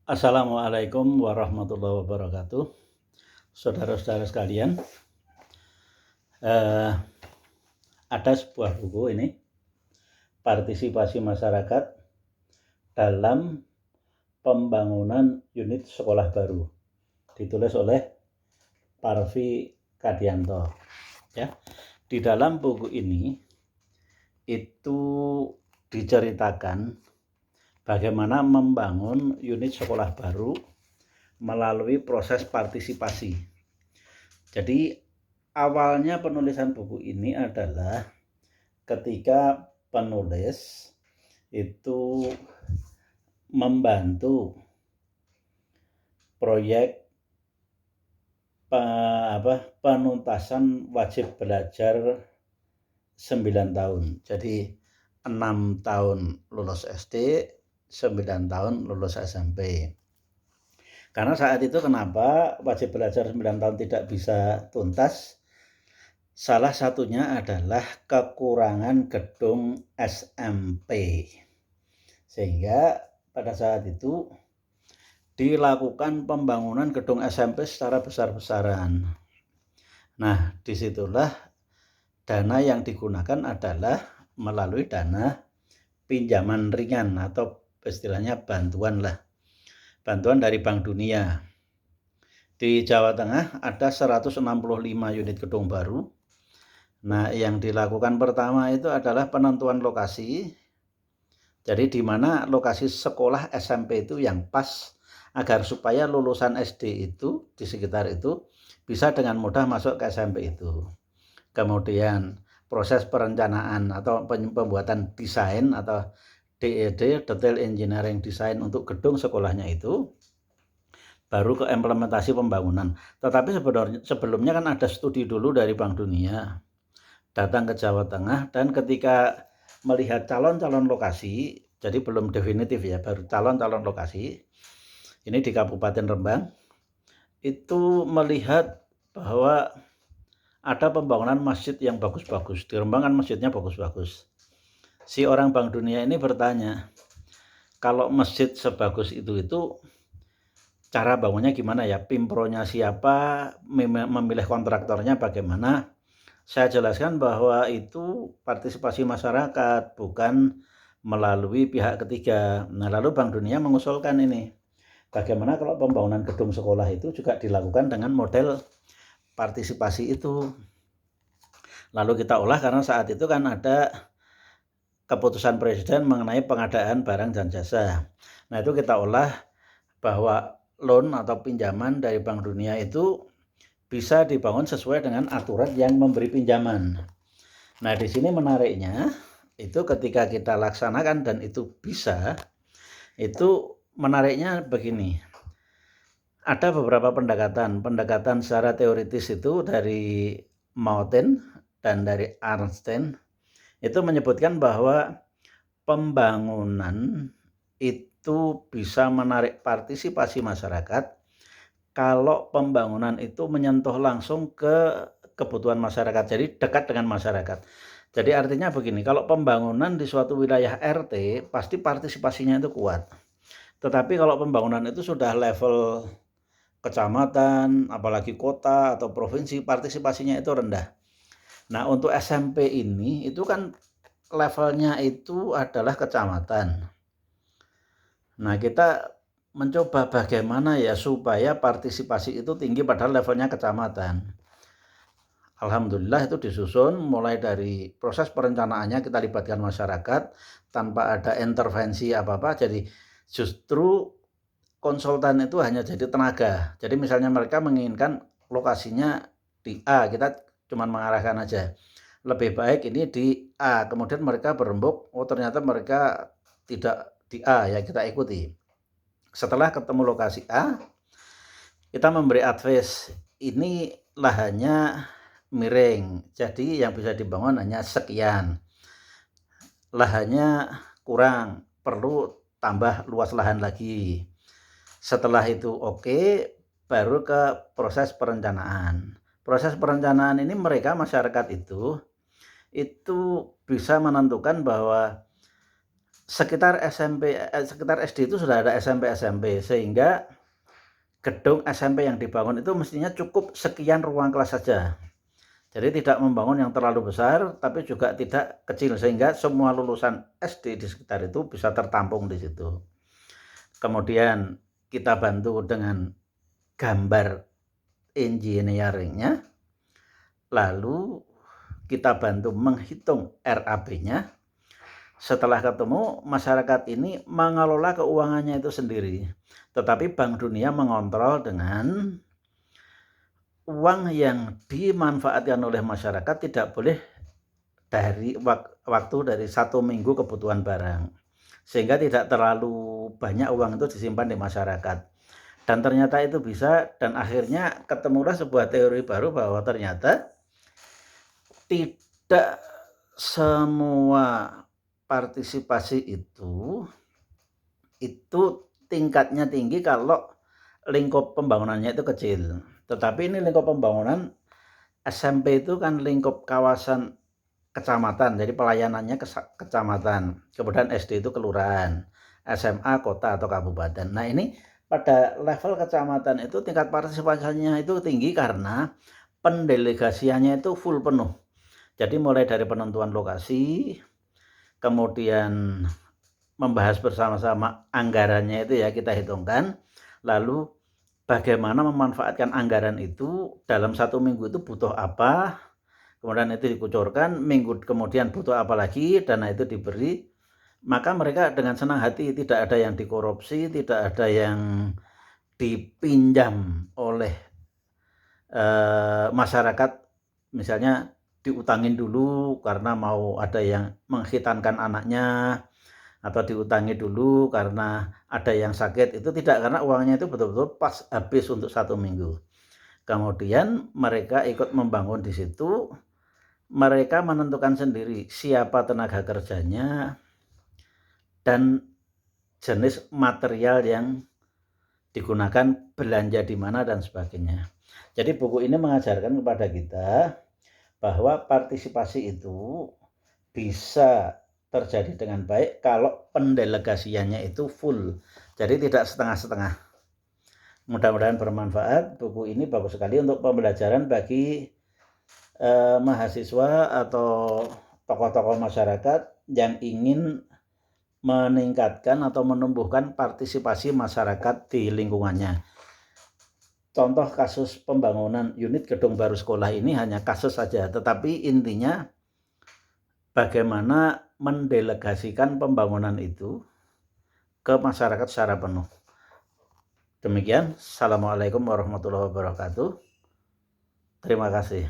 Assalamualaikum warahmatullahi wabarakatuh. Saudara-saudara sekalian, ada sebuah buku ini, Partisipasi Masyarakat dalam Pembangunan Unit Sekolah Baru, ditulis oleh Parvi Kadianto. Ya, di dalam buku ini itu diceritakan bagaimana membangun unit sekolah baru melalui proses partisipasi. Jadi awalnya penulisan buku ini adalah ketika penulis itu membantu proyek penuntasan wajib belajar 9 tahun. Jadi 6 tahun lulus SD, 9 tahun lulus SMP. Karena saat itu kenapa wajib belajar 9 tahun tidak bisa tuntas? Salah satunya adalah kekurangan gedung SMP. Sehingga pada saat itu dilakukan pembangunan gedung SMP secara besar-besaran. Nah, disitulah dana yang digunakan adalah melalui dana pinjaman ringan atau istilahnya bantuan dari Bank Dunia. Di Jawa Tengah ada 165 unit gedung baru. Nah, yang dilakukan pertama itu adalah penentuan lokasi. Jadi di mana lokasi sekolah SMP itu yang pas agar supaya lulusan SD itu di sekitar itu bisa dengan mudah masuk ke SMP itu. Kemudian proses perencanaan atau pembuatan desain atau DED, Detail Engineering Design untuk gedung sekolahnya itu, baru ke implementasi pembangunan. Tetapi sebelumnya kan ada studi dulu dari Bank Dunia, datang ke Jawa Tengah, dan ketika melihat calon-calon lokasi, jadi belum definitif ya, baru calon-calon lokasi, ini di Kabupaten Rembang, itu melihat bahwa ada pembangunan masjid yang bagus-bagus. Di Rembang kan masjidnya bagus-bagus. Si orang Bank Dunia ini bertanya, kalau masjid sebagus itu cara bangunnya gimana ya? Pimpronya siapa? Memilih kontraktornya bagaimana? Saya jelaskan bahwa itu partisipasi masyarakat, bukan melalui pihak ketiga. Nah, lalu Bank Dunia mengusulkan ini. Bagaimana kalau pembangunan gedung sekolah itu juga dilakukan dengan model partisipasi itu. Lalu kita olah karena saat itu kan ada keputusan presiden mengenai pengadaan barang dan jasa. Nah, itu kita olah bahwa loan atau pinjaman dari Bank Dunia itu bisa dibangun sesuai dengan aturan yang memberi pinjaman. Nah, di sini menariknya itu ketika kita laksanakan dan itu bisa, itu menariknya begini. Ada beberapa pendekatan secara teoritis itu dari Mountain dan dari Arnstein itu menyebutkan bahwa pembangunan itu bisa menarik partisipasi masyarakat kalau pembangunan itu menyentuh langsung ke kebutuhan masyarakat, jadi dekat dengan masyarakat. Jadi artinya begini, kalau pembangunan di suatu wilayah RT pasti partisipasinya itu kuat. Tetapi kalau pembangunan itu sudah level kecamatan, apalagi kota atau provinsi, partisipasinya itu rendah. Nah, untuk SMP ini itu kan levelnya itu adalah kecamatan. Nah, kita mencoba bagaimana ya supaya partisipasi itu tinggi padahal levelnya kecamatan. Alhamdulillah itu disusun mulai dari proses perencanaannya kita libatkan masyarakat tanpa ada intervensi apa-apa. Jadi justru konsultan itu hanya jadi tenaga. Jadi misalnya mereka menginginkan lokasinya di A, kita cuma mengarahkan aja. Lebih baik ini di A, kemudian mereka berembuk, oh ternyata mereka tidak di A, ya kita ikuti. Setelah ketemu lokasi A, kita memberi advice, ini lahannya miring, jadi yang bisa dibangun hanya sekian. Lahannya kurang, perlu tambah luas lahan lagi. Setelah itu oke, baru ke proses perencanaan. Proses perencanaan ini mereka masyarakat itu bisa menentukan bahwa sekitar sekitar SD itu sudah ada SMP sehingga gedung SMP yang dibangun itu mestinya cukup sekian ruang kelas saja. Jadi tidak membangun yang terlalu besar tapi juga tidak kecil sehingga semua lulusan SD di sekitar itu bisa tertampung di situ. Kemudian kita bantu dengan gambar engineering-nya, lalu kita bantu menghitung RAB-nya. Setelah ketemu, masyarakat ini mengelola keuangannya itu sendiri. Tetapi Bank Dunia mengontrol dengan uang yang dimanfaatkan oleh masyarakat tidak boleh dari waktu dari 1 minggu kebutuhan barang. Sehingga tidak terlalu banyak uang itu disimpan di masyarakat. Dan ternyata itu bisa, dan akhirnya ketemulah sebuah teori baru bahwa ternyata tidak semua partisipasi itu tingkatnya tinggi kalau lingkup pembangunannya itu kecil. Tetapi ini lingkup pembangunan SMP itu kan lingkup kawasan kecamatan, jadi pelayanannya kecamatan. Kemudian SD itu kelurahan, SMA kota atau kabupaten. Nah ini pada level kecamatan itu tingkat partisipasinya itu tinggi karena pendelegasiannya itu full penuh. Jadi mulai dari penentuan lokasi, kemudian membahas bersama-sama anggarannya itu ya kita hitungkan, lalu bagaimana memanfaatkan anggaran itu dalam 1 minggu itu butuh apa, kemudian itu dikucurkan, minggu kemudian butuh apa lagi, dana itu diberi, maka mereka dengan senang hati, tidak ada yang dikorupsi, tidak ada yang dipinjam oleh masyarakat, misalnya diutangin dulu karena mau ada yang mengkhitankan anaknya, atau diutangi dulu karena ada yang sakit, itu tidak, karena uangnya itu betul-betul pas habis untuk 1 minggu. Kemudian mereka ikut membangun di situ, mereka menentukan sendiri siapa tenaga kerjanya dan jenis material yang digunakan, belanja di mana dan sebagainya. Jadi buku ini mengajarkan kepada kita bahwa partisipasi itu bisa terjadi dengan baik kalau pendelegasiannya itu full, jadi tidak setengah-setengah. Mudah-mudahan bermanfaat. Buku ini bagus sekali untuk pembelajaran bagi mahasiswa atau tokoh-tokoh masyarakat yang ingin meningkatkan atau menumbuhkan partisipasi masyarakat di lingkungannya. Contoh kasus pembangunan unit gedung baru sekolah ini hanya kasus saja, tetapi intinya bagaimana mendelegasikan pembangunan itu ke masyarakat secara penuh. Demikian, Assalamualaikum warahmatullahi wabarakatuh. Terima kasih.